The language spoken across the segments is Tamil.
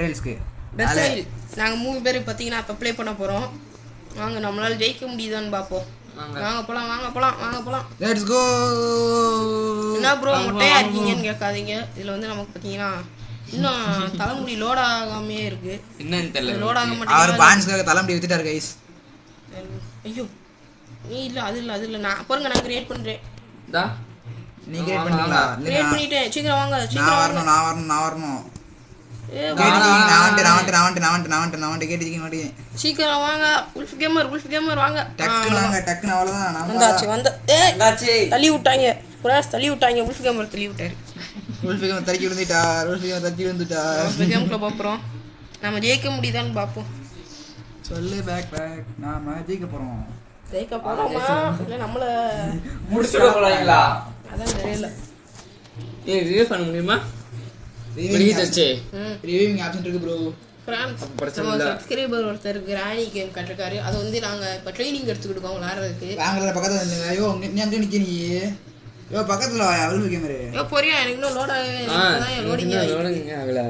பெட்ரைல்ஸ்க்கு பெட்ரைல் நாங்கள் 3 பேர் பார்த்தீங்கன்னா இப்போ ப்ளே பண்ண போகிறோம். வாங்க நம்மளால ஜெயிக்க முடியுதான்னு பார்ப்போம். வாங்க போகலாம். Let's go. என்ன ப்ரோ மொட்டையா இருக்கீங்கன்னு கேட்காதீங்க. இதில் வந்து நமக்கு பார்த்தீங்கன்னா இன்னும் தலைமுடி லோட் ஆகாமே இருக்கு. என்னன்னு தெரியல, லோட் ஆக அவர் மாட்டேங்குது. பான்ஸ்க்காக தலைமுடி வித்துட்டாரு கைஸ். ஐயோ நீ இல்லை அது இல்லை நான் பாருங்க நான் கிரியேட் பண்ணுறேன். நீ கிரியேட் பண்ணீங்களா? கிரியேட் பண்ணிட்டேன். சீக்கிரம் வாங்க நான் வரணும். நான் கேட்டிருக்கீங்க மாட்டேன். சீக்கிரம் வாங்க. உல்ஃப் கேமர் வாங்க. டக்குன்னு அவ்வளோதான். வந்தாச்சு. தள்ளி விட்டாங்க உல்ஃப் கேமர் தள்ளி விட்டாரு. உல்ஃப் கேமர் தள்ளி விழுந்துட்டார். உல்ஃப் கேமுக்குள்ள போகிறோம். நம்ம ஜெயிக்க முடியுதான்னு பார்ப்போம். சொல்லு பேக் நாம ஜெயிக்க போகிறோம். ஜெயிக்க போகிறோமா இல்லை நம்மளை முடிச்சுட போறாங்களா? அதான் தெரியல. ரிவ்யூ பண்ண முடியுமா? ரிவ்யூவிங் ஆப்ஷன் இருக்கு ப்ரோ. நம்ம சப்ஸ்கிரைபர் ஒருத்தர் கிராணி கேம் கட்டிருக்காரு. அது வந்து நாங்கள் இப்போ ட்ரைனிங் எடுத்துக்கிட்டோம் விளாட்றதுக்கு. வாங்கல பக்கத்தில் இருந்துங்க. ஐயோ நீ அங்கே நிற்க நீ. ஐயோ பக்கத்தில் உல்ஃப் கேமரு. ஐயோ பொரியா எனக்கு இன்னும் லோட் லோடிங் ஆகல.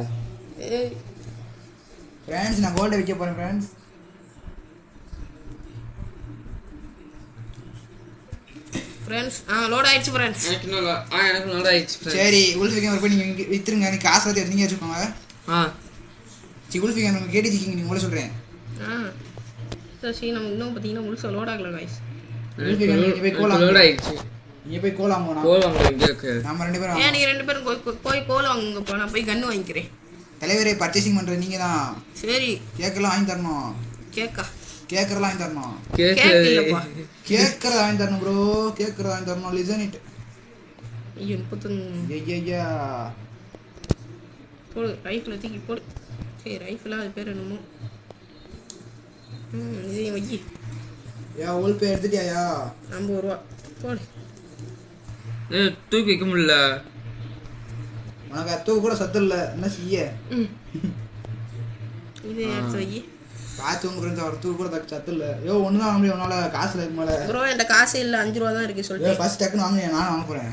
ஃப்ரெண்ட்ஸ் நான் கோல்டை விற்க போகிறேன் ஃப்ரெண்ட்ஸ். லோட் ஆயிடுச்சு ஃப்ரெண்ட்ஸ். எனக்கு லோட் ஆயிடுச்சு. சரி உல்ஃப் கேமர் போய் நீங்கள் விற்றுருங்க. எனக்கு காசு வந்து எடுத்து நீங்கள் வச்சுக்கோங்க. உல்ஃப் கேமர் கேட்டுச்சிக்கிங்க நீங்கள் உங்களை சொல்கிறேன். சரி நம்ம இன்னும் பார்த்தீங்கன்னா முழுசாக லோட் ஆகல காய்ஸ். உல்ஃப் கேமர் நீங்கள் போய் கோல் லோட் ஆயிடுச்சு. நீங்கள் போய் கோல் வாங்குவோம். நம்ம 2 பேரும் ஏன் நீங்கள் 2 பேரும் போய் கோல் வாங்குங்க. நான் போய் கன்று வாங்கிக்கிறேன். தலைவரே பர்ச்சேசிங் பண்ணுறது நீங்கள் தான். சரி கேக்கெல்லாம் வாங்கி தரணும். கேக்கரெல்லாம் வாங்கி தரணும். கேக்கரை வாங்கி தரணும் ப்ரோ. கேக்கரை வாங்கி தரணும். Listen it. ஐயோ 31 போடு. ரைஃபில் தூக்கி போடு. சரி ரைஃபிளாக அது பேர் என்னமோ. இதையும் வைக்கி. உல்ஃபே எடுத்துட்டியா? 50 ரூபா போடு. தூக்கி வைக்க முடியல. உனக்கு தூக்கு கூட சத்து இல்லை. என்ன செய்ய? இது எடுத்து வைக்கி. பார்த்து உங்க ஃப்ரெண்ட்ஸ் அவர் தூக்கு கூட சத்து இல்லை. ஒன்று தான் வாங்க உன்னால காசு இருக்கு மேலே. ப்ரோ என்கிட்ட காசு இல்லை. 5 ரூபா தான் இருக்கு சொல்லிட்டு. ஃபர்ஸ்ட் டக்குன்னு வாங்க. நானும் வாங்க போகிறேன்.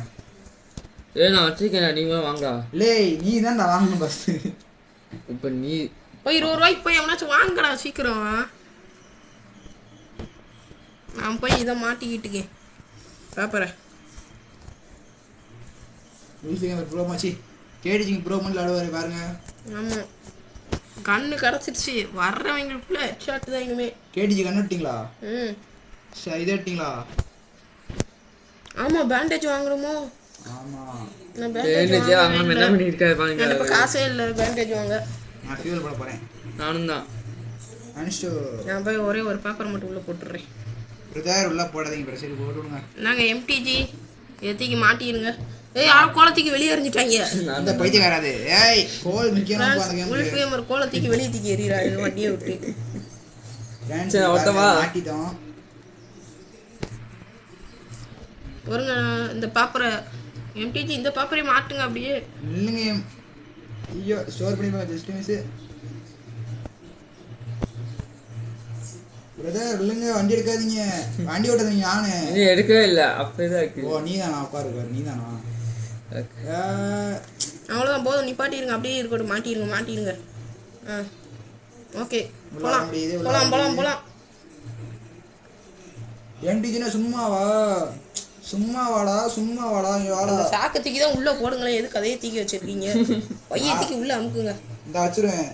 நான் வச்சிருக்கேன். நீங்க வாங்கடா. லே நீ தான் நான் வாங்கணும் ஃபர்ஸ்ட். இப்போ நீ போய் 20 ரூபாய்க்கு போய் எவனாச்சும் வாங்கடா சீக்கிரம். நான் போய் இதை மாட்டிக்கிட்டுக்கேன் பேப்பரை. ப்ரோ மாச்சி கேடிச்சிங்க ப்ரோ மண்ணில் ஆடுவார் பாருங்க. ஆமாம் கண்ணு கிடச்சிருச்சு. வர்றவங்களுக்குள்ள ஹெட்ஷாட் தான் இனிமே. கேடிச்சி கண்ணு விட்டீங்களா? இதை விட்டீங்களா? ஆமாம் பேண்டேஜ் வாங்கணுமோ? ஆமாம் நான் பேண்டேஜ் வாங்க. என்ன பண்ணிருக்காரு பாருங்க. இப்போ காசே இல்லை பேண்டேஜ் வாங்க. நான் ஃபியூல் போட போகிறேன். நானும் தான். நான் போய் ஒரே ஒரு பேப்பர் மட்டும் உள்ளே போட்டுடுறேன். பிரதர் உள்ளே போடாதீங்க. சரி போட்டு விடுங்க. நாங்கள் எம்டிஜி எத்திக்கு மாட்டிடுங்க. யாரும் கோலத்துக்கு வெளியே எறிஞ்சிட்டாங்க. அந்த பைத்தியக்காராது. கோல் உல்ஃப் கேமர் கோலத்துக்கு வெளியே தூக்கி எறிகிறாரு வண்டியை விட்டு. மாட்டிட்டோம். வருங்க இந்த பேப்பரை எம்டிஜி இந்த பேப்பரே மாட்டுங்க அப்படியே. இல்லைங்க. ஐயோ ஸ்டோர் பண்ணி ஜஸ்ட் மிஸ். பிரதர் இல்லைங்க வண்டி எடுக்காதீங்க. வண்டி ஓட்டாதீங்க. நானு எடுக்கவே இல்லை. அப்படிதான் இருக்கு. நீ தானா உட்காரு. நீ தானா? அவ்வளோதான் போதும். நிப்பாட்டிடுங்க அப்படியே இருக்கட்டும். மாட்டிடுங்க. ஓகே போலாம். எம்டிஜினா சும்மா வாடா சாக்கத்துக்கு தான் உள்ள போடுங்களேன். எதுக்கு கதையை தூக்கி வச்சிருக்கீங்க? பைய தூக்கி உள்ள அமுக்குங்க. இந்த வச்சிருவேன்.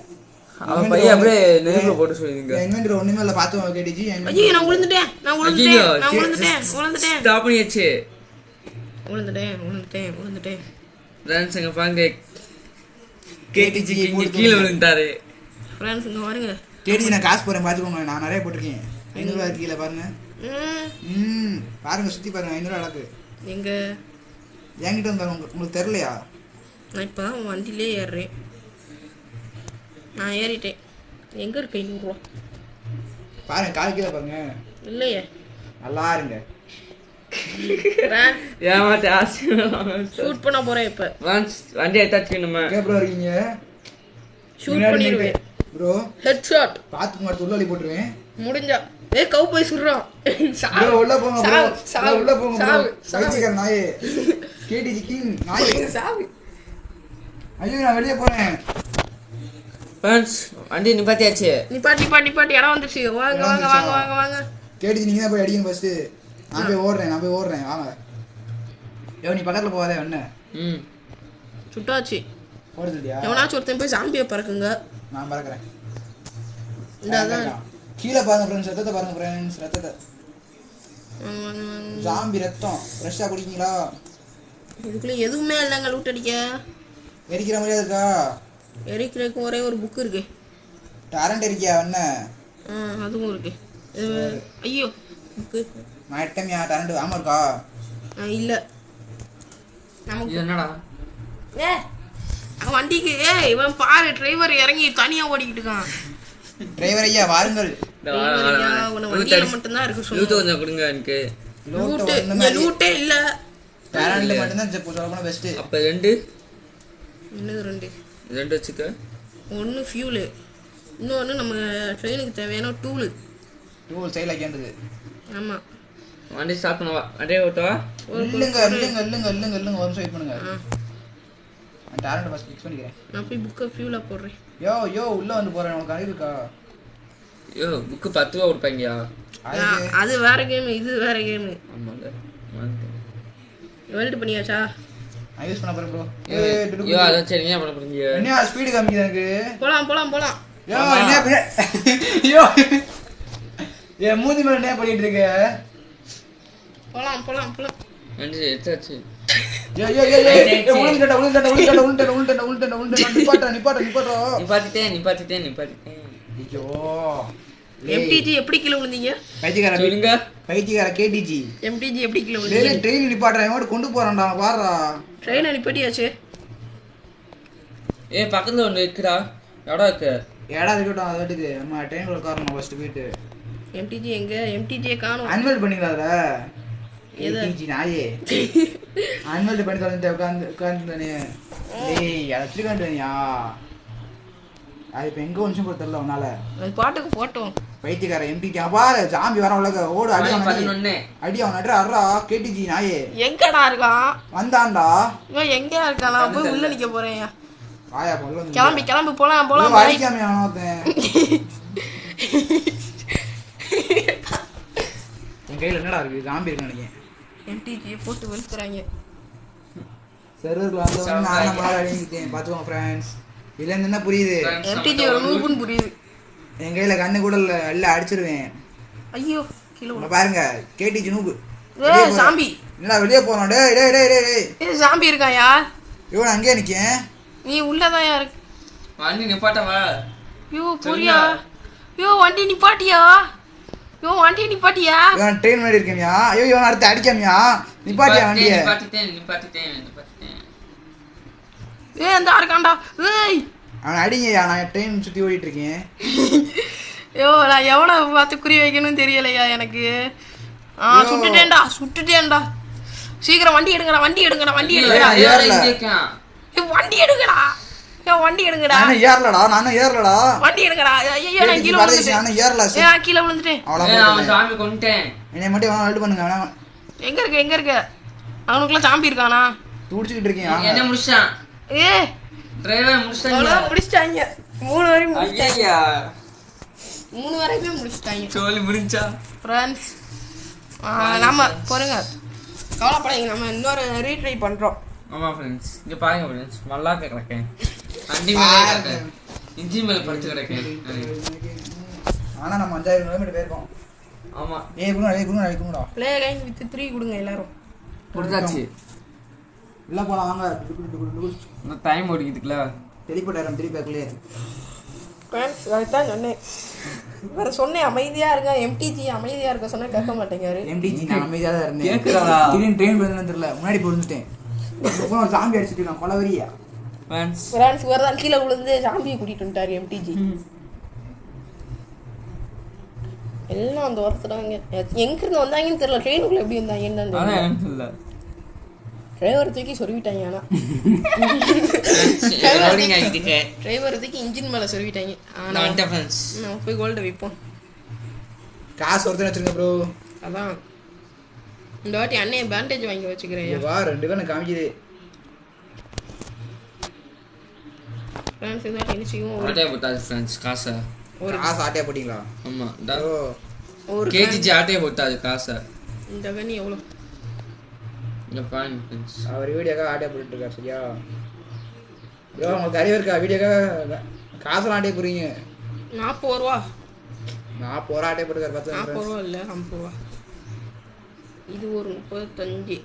அவன் பையன் அப்படியே நெருப்புல போட்டு சொல்லுங்க. இன்வென்டர் ஒண்ணுமே இல்ல. பாத்து கேடிஜி. ஐயோ நான் விழுந்துட்டேன். ஸ்டாப் பண்ணியாச்சு. விழுந்துட்டேன். ஃப்ரெண்ட்ஸ் எங்க பாருங்க. கேடிஜி கீழே விழுந்தாரு. ஃப்ரெண்ட்ஸ் இங்க பாருங்க. கேடிஜி நான் காசு போறேன் பாத்துக்கோங்க. நான் நிறைய போட்டிருக்கேன். 500 ரூபாய் கீழே பாருங்க. பாருங்க சுத்தி பாருங்க. 500 அளவுக்கு எங்க என்கிட்ட வந்தாங்க. உங்களுக்கு தெரியலையா? நான் இப்பதான் வண்டியிலே ஏறுறேன். நான் ஏறிட்டேன். எங்க இருக்கு 500 ரூபா? பாருங்க கால் கீழே பாருங்க. இல்லையே. நல்லா இருங்க. ஷூட் பண்ண போறேன் இப்ப. வண்டி எடுத்தாச்சு. நம்ம கேப்ல இருக்கீங்க. ஷூட் பண்ணிடுவேன் ப்ரோ. ஹெட்ஷாட் பாத்துங்க. உள்ள அள்ளி போட்டுருவேன். முடிஞ்சா கவு போய் சுடுறான். உள்ள போங்க ப்ரோ. உள்ள போங்க ப்ரோ. பைத்தியக்கார நாயே. கேடிஜி கிங் நாயே. சாவு. ஐயோ நான் வெளியே போறேன். ஃப்ரெண்ட்ஸ் வண்டி நிப்பாட்டியாச்சு. நிப்பாட்டி இடம் வந்துருச்சு. வாங்க வாங்க வாங்க வாங்க வாங்க. கேட்டுச்சு நீங்க தான் போய் அடிக்கணும் ஃபர்ஸ்ட். நான் போய் ஓடுறேன் வாங்க. யோ நீ பக்கத்துல போகாதே என்ன? சுட்டாச்சு. ஓடுதுடியா? எவனாச்சும் ஒருத்தன் போய் ஜாம்பியை பறக்குங்க. நான் பறக்குறேன். இந்ததான் கீழே பாருங்க ஃப்ரெண்ட்ஸ், ரத்தத்தை பாருங்க ஃப்ரெண்ட்ஸ், ரத்தத்தை. ஜாம்பி ரத்தம் ஃப்ரெஷ்ஷாக குடிக்கீங்களா? இதுக்குள்ள எதுவுமே இல்லைங்க லூட் அடிக்க. எரிக்கிற மாதிரியா இருக்கா? எரிக்கிறதுக்கு ஒரே ஒரு புக்கு இருக்கு. டேரண்ட் இருக்கியா என்ன? அதுவும் இருக்கு. ஐயோ புக்கு நான் எட்டமியா டேரண்ட் ஆமா இருக்கா? இல்லை நமக்கு என்னடா வண்டிக்கு இவன் பாரு டிரைவர் இறங்கி தனியா ஓடிக்கிட்டு இருக்கான். டிரைவர் ஐயா வாருங்கள். வண்டியில மட்டும்தான் இருக்கு. லூட் கொஞ்சம் கொடுங்க எனக்கு. லூட்டே இல்ல. டேரண்ட் மட்டும்தான் சொல்ல போனா பெஸ்ட். அப்ப ரெண்டு வச்சுக்க. ஒன்னு ஃபியூல், இன்னொன்னு நம்ம ட்ரெயினுக்கு தேவையான டூல் சைடுல கேண்டது. ஆமா வண்டி ஸ்டார்ட் பண்ணவா? வண்டியை ஓட்டவா? இல்லங்க ஒரு சைடு பண்ணுங்க. டேரண்ட் பஸ் ஃபிக்ஸ் பண்ணிக்கிறேன். நான் போய் புக்க ஃபியூலா போடுறேன். யோ உள்ள வந்து போறேன். உனக்கு அறிவு இருக்கா? யோ புக்கு 10 ரூபா கொடுப்பாங்கயா. அது வேற கேம், இது வேற கேம். ஆமாங்க. வெல்ட் பண்ணியாச்சா? நான் யூஸ் பண்ண போறேன் ப்ரோ. யோ அத சரி என்ன பண்ண போறீங்க? என்ன ஸ்பீடு காமிக்குது எனக்கு. போலாம். யோ என்ன யோ ஏ மூஞ்சி மேல என்ன பண்ணிட்டு இருக்க? போலாம். வண்டி எடுத்தாச்சு. யோ உளுண்டடா நிப்பாட்டறோம். ஐயோ எம்டிஜி எப்படி கீழ விழுந்தீங்க? பைத்தியக்கார கேடிஜி எம்டிஜி எப்படி கீழ விழுந்தீங்க? ட்ரெயின் நிப்பாட்டறேன். ஓட கொண்டு போறான்டா பாறா. ட்ரெயினை நிப்பாட்டியாச்சு. பக்கத்துல ஒன்னு இருக்குடா. இடம் இருக்கட்டும். அது வீட்டுக்கு நம்ம ட்ரெயின்ல உட்காரணும் ஃபர்ஸ்ட் போயிட்டு. எம்டிஜி எங்க? எம்டிஜியை காணோம். அன்வெல்ட் பண்ணிக்கலாம்ல. எம்டிஜி நாயே அன்வெல்ட் பண்ணி தொலைஞ்சு உட்கார்ந்துதானே. டேய் அத திருக்காண்டனியா? அது இப்ப எங்க ஒன்றும் கூட தெரியல உன்னால. அது பாட்டுக்கு போட்டோம். பைத்தியக்கார எம்டிஜி பாரு ஜாம்பி வர உலக ஓடு அடி அவன் நட்ற அறா. கேடிஜி நாயே எங்கடா இருக்கான்? வந்தான்டா. இவன் எங்க இருக்கான்? நான் போய் உள்ள நிக்க போறேன். வாயா போல. கிளம்பு போலாம். அடிக்காம அவனோத்தேன். என் கையில என்னடா இருக்கு? ஜாம்பி இருக்கு நினைக்கிறேன். எம்டிஜியை போட்டு வெளுத்துறாங்க. சர்வர்ல வந்தவங்க நான் மாற அடிங்கிட்டேன். பாத்துக்கோங்க ஃப்ரெண்ட்ஸ். இதுல இருந்து என்ன புரியுது? எம்டிஜி ஒரு நூபுன்னு புரியுது. என் கையில கண்ணு கூட இல்ல, எல்லாம் அடிச்சிருவேன். ஐயோ கீழ பாருங்க கேடிஜி நூபு. ஜாம்பி என்னடா வெளிய போறோம். டேய் ஜாம்பி இருக்காயா? இவன் அங்கேயே நிக்கேன். நீ உள்ளதான் இருக்கு. வண்டி நிப்பாட்டவா? புரியா? வண்டி நிப்பாட்டியா? இவன் ட்ரெயின் முன்னாடி இருக்கேன்யா. ஐயோ இவன் அடுத்து அடிக்காமியா? நிப்பாட்டியா வண்டியை? நிப்பாட்டிட்டேன். அந்த இருக்கான்டா. அவன் அடிங்கய்யா. நான் ட்ரெயின் சுத்தி ஓடிட்டு இருக்கேன். நான் எவனை பார்த்து குறி வைக்கணும்னு தெரியலையா எனக்கு. சுட்டுட்டேன்டா. சீக்கிரம் வண்டி எடுங்கடா. வண்டி எடுங்கடா. வண்டி எடுங்கடா. நானும் ஏறலடா. வண்டி எடுங்கடா. ஐயோ நான் கீழ விழுந்துட்டேன். அவன் சாமி கொன்னுட்டேன். என்னை மட்டும் அவன் ஹெல்ப் பண்ணுங்க. எங்க இருக்க? அவனுக்குள்ள சாம்பி இருக்கானா? துடிச்சிட்டு இருக்கேன். என்ன முடிச்சான்? டிரைவர் முடிச்சிட்டாங்க. 3 வரையும் முடிச்சிட்டாங்க. 3 வரையுமே முடிச்சிட்டாங்க. சொல்லி முடிஞ்சா ஃப்ரெண்ட்ஸ் நாம போறங்க. கவலைப்படாதீங்க. நம்ம இன்னொரு ரீட்ரை பண்றோம். ஆமா ஃப்ரெண்ட்ஸ். இங்க பாருங்க ஃப்ரெண்ட்ஸ். நல்லா கிடக்கேன். வண்டி மேல கிடக்கேன். இன்ஜின் மேல படுத்து கிடக்கேன். ஆனா நம்ம 5000 கிலோமீட்டர் போயிருக்கோம். ஆமா. குடுங்கடா. ப்ளே லைன் வித் 3 கொடுங்க எல்லாரும். கொடுத்தாச்சு. உள்ள போலாம் வாங்க. நான் டைம் ஓடிக்குதுல. டெலிபோர்ட் ஆயிரம் திருப்பி பேக்லயே. ஃப்ரெண்ட்ஸ் அதுதான் சொன்னேன். வேற சொன்னேன் அமைதியா இருங்க. எம்டிஜி அமைதியா இருக்க சொன்னா கேட்க மாட்டேங்காரு. எம்டிஜி நான் அமைதியா தான் இருந்தேன். கேக்குறடா. திடீர்னு ட்ரெயின் வந்து தெரியல. முன்னாடி போந்துட்டேன். அப்புறம் சாம்பி அடிச்சிட்டு இருக்கான். கொலவரியா. ஃப்ரெண்ட்ஸ் வரதான் கீழ விழுந்து சாம்பியை கூட்டிட்டு வந்துட்டாரு எம்டிஜி. எல்லாம் அந்த ஒருத்தரங்க எங்க இருந்து வந்தாங்கன்னு தெரியல. ட்ரெயினுக்குள்ள எப்படி வந்தாங்க என்னன்னு தெரியல. டிரைவர் தூக்கி சொருவிட்டாங்க. ஆனா டிரைவர் தூக்கி இன்ஜின் மேல சொருவிட்டாங்க. நம்ம போய் கோல்ட விற்போம். காசு ஒருத்தர் வச்சிருங்க ப்ரோ. அதான் இந்த வாட்டி அண்ணே பேண்டேஜ் வாங்கி வச்சுக்கிறேன். வா 2 பேரும் காமிக்குது. ஃப்ரெண்ட்ஸ் இதான் நினைச்சியும் ஆட்டையா போட்டாது ஃப்ரெண்ட்ஸ் காசை. காசு ஆட்டையா போட்டீங்களா? ஆமா ஓ ஒரு கேஜிஜி ஆட்டையா போட்டாது காசை. இந்த கண்ணி எவ்வளோ இங்க பாருங்க ஃப்ரெண்ட்ஸ். அவர் வீடியோக்காக ஆட்டையா போட்டுட்டு இருக்காரு சரியா ப்ரோ? உங்களுக்கு அறிவு இருக்கா? வீடியோக்காக காசெல்லாம் ஆட்டையா போடுறீங்க. 40 ரூபா. நான் போகிற ஆட்டையா போட்டுக்காரு 40 10 ரூபா இல்லை 50 ரூபா. இது ஒரு 35.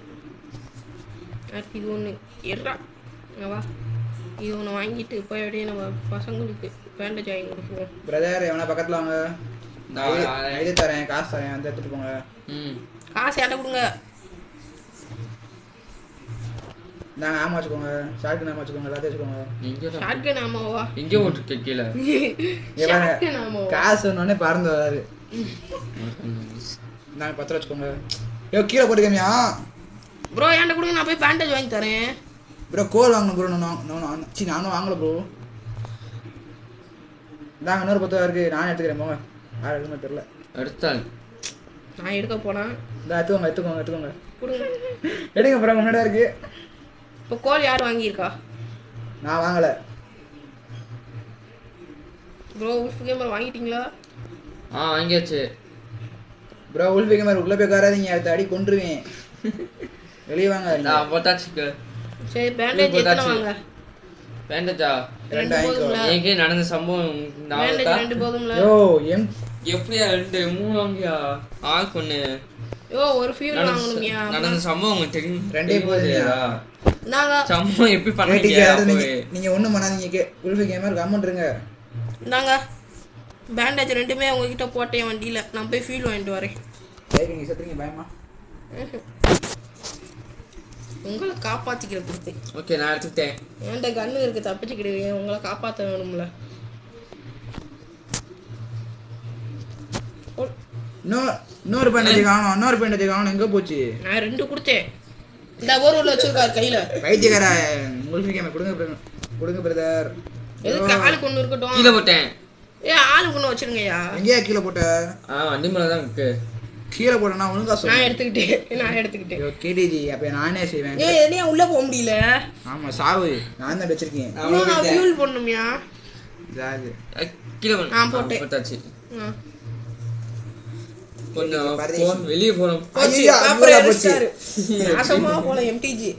அடுத்து இது ஒன்று எட்ரா வா. இது ஒன்று வாங்கிட்டு போய் அப்படியே நம்ம பசங்களுக்கு பேண்டேஜ் வாங்கி கொடுப்போம். பிரதர் எவனா பக்கத்தில் வாங்க, நான் இது தரேன், காசு தரேன், வந்து எடுத்துட்டு போங்க. காசு ஏன்ட்ட கொடுங்க. நாங்கள் ஆமா வச்சுக்கோங்க, ஷார்ட் ஆமா வச்சுக்கோங்க, எல்லாத்தையும் வச்சுக்கோங்க. ஷார்ட்கன் ஆமாவா? எங்கே ஓட்டு கீழே ஷார்ட்கன் ஆமாவா? காசு ஒன்னே பறந்து வராது. நாங்கள் 10 ரூபா வச்சுக்கோங்க. ஐயோ கீழே போட்டுக்கமியா ப்ரோ? ஏன்ட்ட கொடுங்க, நான் போய் பேண்டேஜ் வாங்கி தரேன். ப்ரோ கோல் வாங்கணும் ப்ரோ. நானும் வாங்கல ப்ரோ. நாங்கள் இன்னொரு 10 ரூபா இருக்குது, நானே எடுத்துக்கிறேன் போங்க. யாரும் எடுக்க தெரியல. எடுத்தாங்க நான் எடுக்க போனேன். எடுத்துக்கோங்க கொடுங்க. எடுங்க ப்ரோ, முன்னாடியா இருக்கு. இப்போ கோல் யார் வாங்கியிருக்கா? நான் வாங்கலை ப்ரோ. உல்ஃப் கேமர் வாங்கிட்டீங்களா? வாங்கியாச்சு ப்ரோ. உல்ஃபி கேமர் உள்ளே போய் காராதீங்க, அடுத்த அடி கொண்டுருவேன். வெளியே வாங்க. நான் போட்டாச்சுக்கு. சரி பேண்டேஜ் எத்தனை வாங்க? பேண்டேஜா 2 வாங்கிக்கோ. எங்கே நடந்த சம்பவம் பேண்டேஜ் 2 போதும்ல? யோ எப்படியா 2 3 வாங்கியா? ஆள் கொண்டு யோ ஒரு ஃபியூல் வாங்கணும்யா. நடந்த சம்பவம் உங்களுக்கு தெரியும்? 2 போதும்யா. நாங்க சம்பவம் எப்படி பண்ணீங்க? நீங்க ஒண்ணும் பண்ணாதீங்க. உல்ஃபி கேமர் கமெண்ட்ருங்க. நாங்க பேண்டேஜ் 2மே உங்ககிட்ட போட்டேன் வண்டியில. நான் போய் ஃபியூல் வாங்கிட்டு வரேன். சரி நீங்க செத்துறீங்க பயமா? உங்களை காப்பாத்திக்கிற கொடுத்து. ஓகே நான் எடுத்துட்டேன். என்கிட்ட கண்ணு இருக்கு, தப்பிச்சுக்கிடுவீங்க. உங்களை காப்பாற்ற வேணும்ல. இன்னொரு பேண்டேஜ் காணும். எங்க போச்சு? நான் 2 கொடுத்தேன். இந்த ஊர்ல வச்சிருக்காரு கையில. வைத்தியக்கார உல்ஃபி கேமர் கொடுங்க பிரதர். எதுக்கு ஆளுக்கு ஒன்று இருக்கட்டும். கீழே போட்டேன். ஆளுக்கு ஒன்று வச்சிருங்கய்யா. எங்கேயா கீழே போட்ட? வண்டி மேலே தான் இருக்கு. கீழே போட்டேன்னா ஒழுங்கா சொல்லு. நான் எடுத்துக்கிட்டேன். கேடிஜி அப்ப நானே செய்வேன். என்னையா உள்ள போக முடியல? ஆமா சாவு, நான் தான் வச்சிருக்கேன். நான் ஃபியூல் போடணும்யா. கீழே நான் போட்டேன். போட்டாச்சு. கொஞ்சம் வெளியே போனோம். நாசமா போல எம்டிஜி.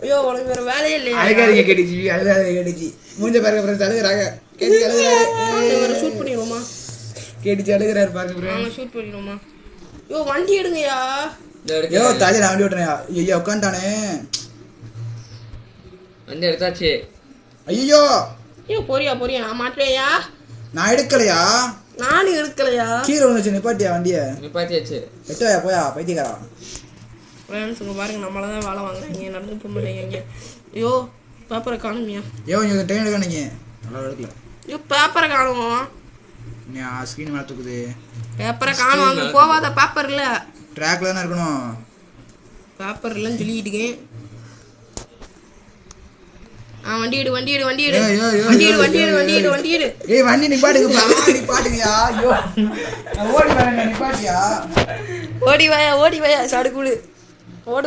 ஐயோ உனக்கு வேற வேலையே இல்லையா? அழுகாதீங்க கேடிஜி. மூஞ்ச பாருங்க ஃப்ரெண்ட்ஸ், அழுகுறாங்க. கேடிஜி அழுகுறாரு. ஷூட் பண்ணிடுவோமா? கேடிஜி அழுகுறாரு பாருங்க ஃப்ரெண்ட்ஸ். ஷூட் பண்ணிடுவோமா? யோ வண்டி எடுங்கயா. யோ தாஜி வண்டி ஓட்டுறேன். ஐயோ உட்காந்துட்டானே. வண்டி எடுத்தாச்சு. ஐயோ ஐயோ பொரியா நான் மாட்டலையா? நான் எடுக்கலையா? நானும் எடுக்கலையா? கீழே வந்துச்சு. நிப்பாட்டியா வண்டியை? நிப்பாட்டியாச்சு. எட்டோயா போயா பைத்தியக்காரா. ஃப்ரெண்ட்ஸ் இங்கே பாருங்க, நம்மள தான் வேலை வாங்குறாங்க. நடந்து போக மாட்டேங்க. ஐயோ பேப்பரை காணுமியா? இங்கே ட்ரெயின் எடுக்கானீங்க. நல்லா எடுக்கல. ஐயோ பேப்பரை காணுவோம். ஸ்க்ரீன் மேலே தூக்குது. பேப்பரை காணும். அங்கே போவாத பேப்பர் இல்லை. ட்ராக்ல தானே இருக்கணும். பேப்பர் இல்லைன்னு சொல்லிக்கிட்டு. வண்டி எடு. ஏய் வண்டி நிப்பாட்டுங்கயா. ஐயோ ஓடி வரேங்க, நிப்பாட்டியா? ஓடி வாயா சடுகுடு. ஓடு.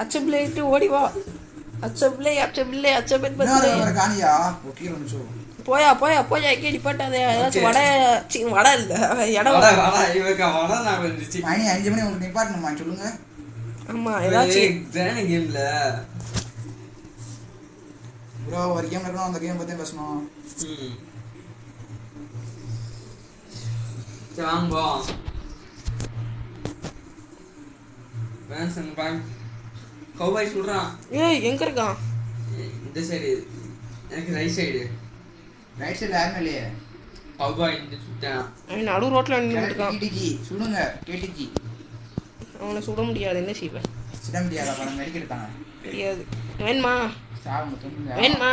அச்சபிள்ளைட்டு ஓடி வா. அச்சபிள்ளை காணியா? கீழே வந்துச்சோ. போயா எங்கே நிப்பாட்டாத. ஏதாச்சும் வடை இல்லை இடம். மணி 5 மணி உங்களுக்கு நிப்பாட்டணுமா சொல்லுங்க. ஆமா ஏதாச்சும் கேம்ல ப்ரோ ஒரு கேம் இருக்கணும். அந்த கேம் பற்றி பேசணும். வாங்க கௌபாய் சொல்றான். ஏய் எங்க இருக்கான்? இந்த சைடு. எனக்கு ரைட் சைடு யாருமே இல்லையே. கௌபாய் இந்த சுட்டான். அவன் நடு ரோட்ல நின்றுட்டான். கேடிஜி சுடுங்க. கேடிஜி அவனை சுட முடியாது. என்ன செய்வேன்? சுட முடியாதா? படம் மெடிக்கல் இருக்காங்க. தெரியாது. வேணுமா? வேணுமா?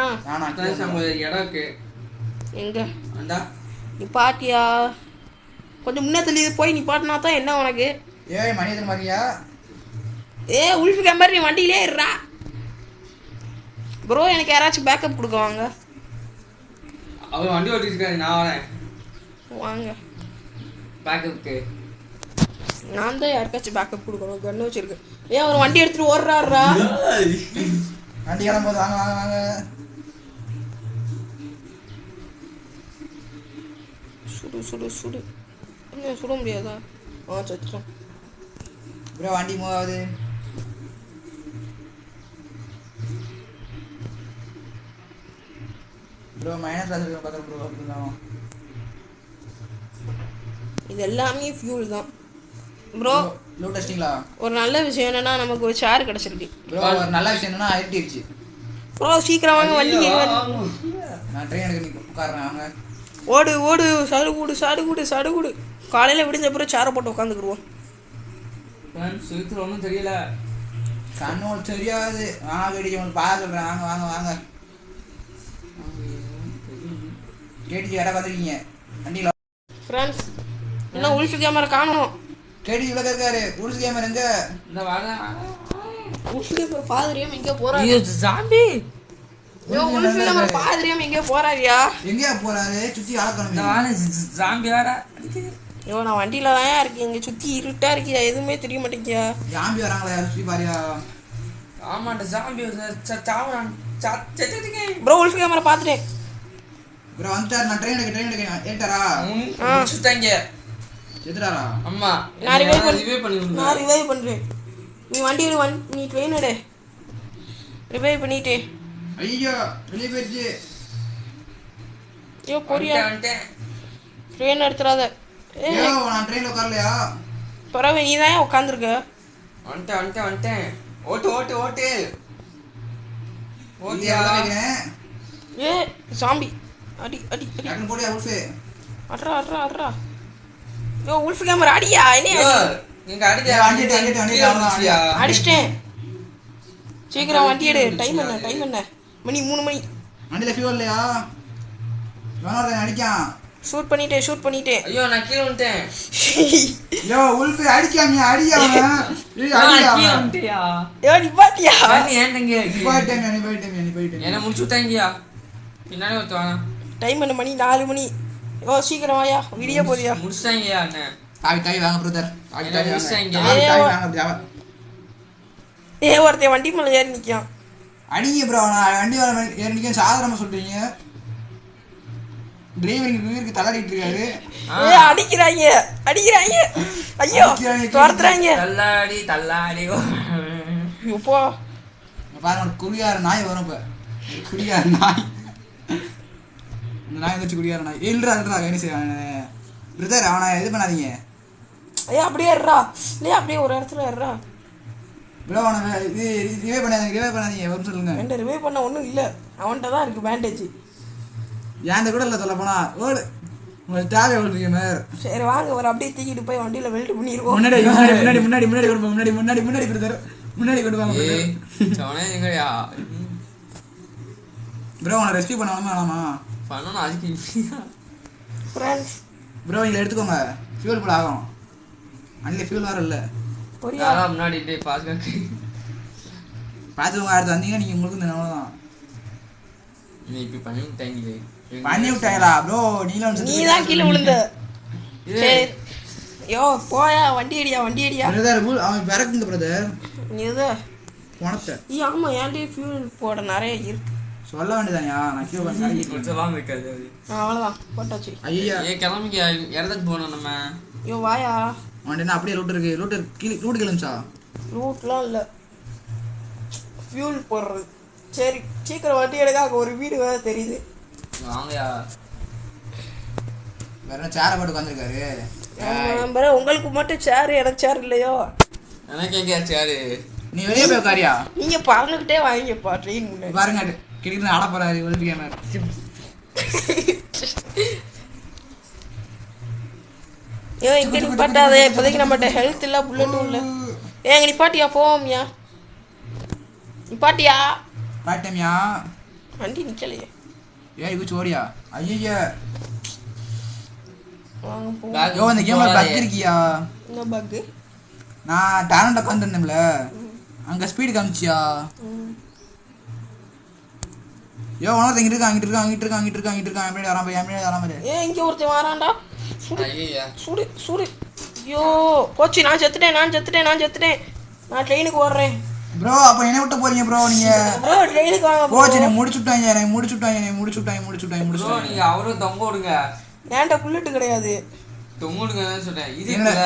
இடம் இருக்கு. எங்க அண்டா நீ பாட்டியா? கொஞ்சம் முன்னே தள்ளி போய் நீ பாட்டினா தான் என்ன உனக்கு? ஏய் மணி எத்தனை மாதிரியா? உல்ஃபி கேமர் நீ வண்டியிலே இருறா ப்ரோ. எனக்கு யாராச்சும் பேக்கப் கொடுக்குவாங்க. அவர் வண்டி ஓட்டிட்டு இருக்காரு. நான் வரேன். வாங்க பேக்கப்புக்கு. நான் தான் யாருக்காச்சும் பேக்கப் கொடுக்கணும். கன்று வச்சிருக்கு. ஒரு வண்டி எடுத்துட்டு ஓடுறாருடா. வண்டி கிளம்போது வாங்க வாங்க வாங்க. சுடு சுடு சுடு என்ன சுட முடியாதா? சச்சிட்டோம் ப்ரோ வண்டி மூவ் ஆகுது. ப்ரோ மைனஸ் ஆகுது பார்க்குறேன் ப்ரோ. அப்படிதான் இது எல்லாமே ஃபியூல் தான் ப்ரோ. லூட் டெஸ்டிங்களா? ஒரு நல்ல விஷயம் என்னன்னா நமக்கு ஒரு சேர் கிடச்சிருக்கு ப்ரோ. ஒரு நல்ல விஷயம் என்னன்னா ஐடிடுச்சு ப்ரோ. சீக்கிரம் வாங்க வண்டி நான் ட்ரெயின் எடுக்க உட்காடுறேன் வாங்க. ஓடு ஓடு சடுகுடு சடுகுடு சடுகுடு. காலையில் விடிஞ்ச அப்புறம் சேரை போட்டு உட்காந்துக்குருவோம். சுயத்தில் ஒன்றும் தெரியல. கண்ணு தெரியாது. வாங்க கேடிச்சு உங்களுக்கு பார்க்க சொல்கிறேன். வாங்க வாங்க வாங்க. கேடிச்சு இடம் பார்த்துருக்கீங்க வண்டியில். ஃப்ரெண்ட்ஸ் இன்னும் உல்ஃபி கேமரா காணணும். கேடிச்சு இவ்வளோ இருக்காரு. உல்ஃபி கேமரா எங்க? இந்த வாங்க. உல்ஃபி கேமரா பாதிரியாம எங்கே போறாரு? ஐயோ ஜாம்பி. உல்ஃபி கேமரா பாதிரியாம எங்கே போறாரியா? எங்கேயா போறாரு? சுற்றி இந்த ஆளக்கணும். வாங்க ஜாம்பி வேற. ஐயோ நான் வண்டியில தான் இருக்கேன். இங்கே சுற்றி இருட்டா இருக்கியா? எதுவுமே தெரிய மாட்டேங்கியா? ஜாம்பி வராங்களா? யாரும் சுற்றி பாரியா? ஆமாண்டா ஜாம்பி சாவறான். ப்ரோ உல்ஃபி கேமரா பார்த்துட்டேன். ப்ரோ வந்துட்டார். நான் ட்ரெயின் எடுக்க ஏட்டாரா? முடிச்சுட்டாங்க. எதுடாரா? அம்மா நான் ரிவைவ் பண்ணி நான் ரிவைவ் பண்ணுறேன். நீ வண்டி எடு. நீ ட்ரெயின் எடு. ரிவைவ் பண்ணிட்டு. ஐயோ வெளியே போயிடுச்சு. ஐயோ பொரியா வந்துட்டேன். ட்ரெயின் எடுத்துடாத. ஐயோ நான் ட்ரெயினில் உட்காரலையா? பரவாயில்ல நீ தான் உட்காந்துருக்க. வந்துட்டேன். ஓட்டு ஓட்டு ஓட்டு ஓட்டியா வைக்கிறேன். ஏ சாம்பி அடி அடி அடி. டக்குனு போடியா உல்ஃபு. அட்ரா அட்ரா அட்ரா. யோ உல்ஃபி கேமரா அடியா. என்ன நீங்க அடிச்சு அடிச்சிட்டேன். சீக்கிரம் வண்டி எடு. டைம் என்ன மணி 3 மணி. வண்டியில் ஃபியூல் இல்லையா? வேணாம் அடிக்கான். ஷூட் பண்ணிட்டேன். ஐயோ நான் கீழே வந்துட்டேன். யோ உல்ஃபு அடிக்காம அடியா. யோ நீ பாத்தியா? என்ன முடிச்சு விட்டாங்கயா. பின்னாடி ஒருத்தவாங்க. டைம் என்ன மணி 4 மணி. யோ சீக்கிரம் வாயா. விடிய போதியா? முடிச்சிட்டாங்கயா அண்ணன். தாவி வாங்க பிரதர். ஏ ஒருத்தன் வண்டி மேலே ஏறி நிற்கான். அடிங்க ப்ரோ. நான் வண்டி வர ஏறி நிற்க சாதாரணமாக சொல்கிறீங்க. டிரைவருக்கு உயிருக்கு தள்ளாடிட்டு இருக்காரு. ஏ அடிக்கிறாங்க. ஐயோ துரத்துறாங்க. தள்ளாடி இப்போ பாருங்க குடியார நாய் வரும். இப்போ குடியார நாய். இந்த நாய் வச்சு குடியார நாய். இல்லைடா என்ன செய்வான் பிரதர்? அவனை இது பண்ணாதீங்க. ஐயா அப்படியே இருறா. இல்லையா அப்படியே ஒரு இடத்துல இருறா. ப்ரோ அவனை இது ரிவே பண்ணாதீங்க வரும் சொல்லுங்க. என்கிட்ட ரிவே பண்ண ஒன்றும் இல்லை. அவன்கிட்ட தான் இருக்குது பேண்டேஜ். ஏன்ட கூட இல்லை சொல்ல போனா. ஓடு உங்களுக்கு தேவை எவ்வளோ மேர். சரி வாங்க ஒரு அப்படியே தூக்கிட்டு போய் வண்டியில் வெல்ட் பண்ணிடுவோம். முன்னாடி கொண்டு முன்னாடி பிரதர். முன்னாடி கொண்டு வாங்க ப்ரோ. அவனை ரெஸ்கியூ பண்ணணுமா வேணாமா? பண்ணணும். அதுக்கு ஃப்ரெண்ட்ஸ் ப்ரோ இங்கே எடுத்துக்கோங்க. ஃபியூல் போல் ஆகும். அன்னில் ஃபியூல் வேறு இல்லை. புரியா? முன்னாடி பார்த்துக்கோங்க. அடுத்து வந்தீங்கன்னா நீங்கள் உங்களுக்கு இந்த நிலமை தான். நீ இப்படி பண்ணி விட்டாங்களா ப்ரோ? நீ தான் கீழே விழுந்த. சரி யோ போயா. வண்டி அடியா. பிரதர் அவன் பிறக்குங்க பிரதர். நீ எது பணத்தை ஆமாம் ஏன்டி ஃபியூல் போட நிறைய இருக்கு. சொல்ல வேண்டியதானியா? நான் கீழே இருக்காது. அவ்வளோதான் போட்டாச்சு. ஐயா கிளம்பிக்க இடத்துக்கு போகணும் நம்ம. யோ வாயா. அவன் என்ன அப்படியே ரூட் இருக்கு. ரூட் கிளம்பிச்சா? ரூட்லாம் இல்லை ஃபியூல் போடுறது. சரி சீக்கிரம் வண்டி எடுக்க. அங்கே ஒரு வீடு வேறு தெரியுது. வாங்கயா. வேற என்ன சேரை போட்டு உட்காந்துருக்காரு. நம்பர் உங்களுக்கு மட்டும் சேரு. எனக்கு சேர் இல்லையோ? எனக்கு எங்கேயா சேரு? நீ வெளியே போய் உட்காரியா? நீங்கள் பறந்துக்கிட்டே வாங்கிப்பா ட்ரெயின் முன்னாடி. பாருங்க கிட்ட ஆட போறாரு உல்ஃபி கேமர். ஏ இங்கே நிப்பாட்டாதே. இப்போதைக்கு நம்மகிட்ட ஹெல்த் இல்லை புல்லட்டும் இல்லை. ஏங்க நிப்பாட்டியா போவோம்யா. நிப்பாட்டியா பாட்டமியா? வண்டி நிற்கலையே. ஏய் குச்சி ஓடியா. ஐயா வாங்க போ. யோ இந்த கேம்ல பக் இருக்கியா? என்ன பக்கு? நான் டேலண்ட் உட்காந்துருந்தேன்ல அங்கே ஸ்பீடு காமிச்சியா? யோ உனக்கு இங்கிட்டு இருக்கான். எப்படி வரான் பாரு. ஏ இங்கே ஒருத்தன் வரான்டா. ஐயா சுடு. ஐயோ போச்சு. நான் செத்துட்டேன். நான் ட்ரெயினுக்கு ஓடுறேன். ப்ரோ அப்ப என்ன விட்டு போறீங்க ப்ரோ நீங்க ப்ரோ ட்ரெயினுக்கு வாங்க ப்ரோ. போச்சு முடிச்சுட்டாங்க ப்ரோ நீங்க அவரும் தொங்க விடுங்க. ஏன்டா புல்லட் கிடையாது. தொங்க விடுங்கன்னு சொன்னேன். இது என்ன இல்ல.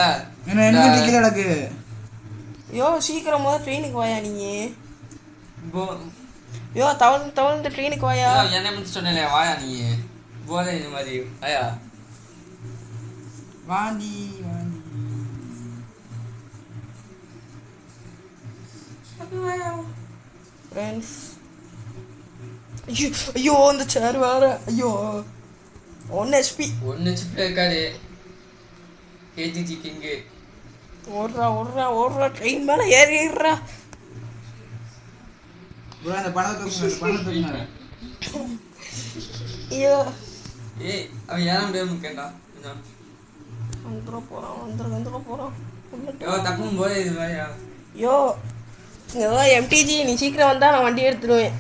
என்ன என்ன கீழ கிடக்கு. யோ சீக்கிரம் முதல்ல ட்ரெயினுக்கு வாயா நீ. போ யோ தவழ்ந்து ட்ரெயினுக்கு வாயா. என்ன மட்டும் சொன்னேனே வாயா நீ. போல இந்த மாதிரி வாயா. வாந்தி ஃப்ரெண்ட்ஸ். ஐயோ அந்த சேர் வேற. ஐயோ 1 HP. 1 HP இருக்காது. கேஜிஜி கிங். ஓடுறா ட்ரெயின் மேல ஏறிடுறா. ப்ரோ அந்த பணத்தை தூக்குங்க. ஐயோ ஏய் அவன் ஏற முடியாம கேட்டா. வந்துட போறான். யோ தப்பும் போல இது வாயா. யோ MTG நீ சீக்கிரம் வந்தா நான் வண்டி எடுத்துடுவேன்.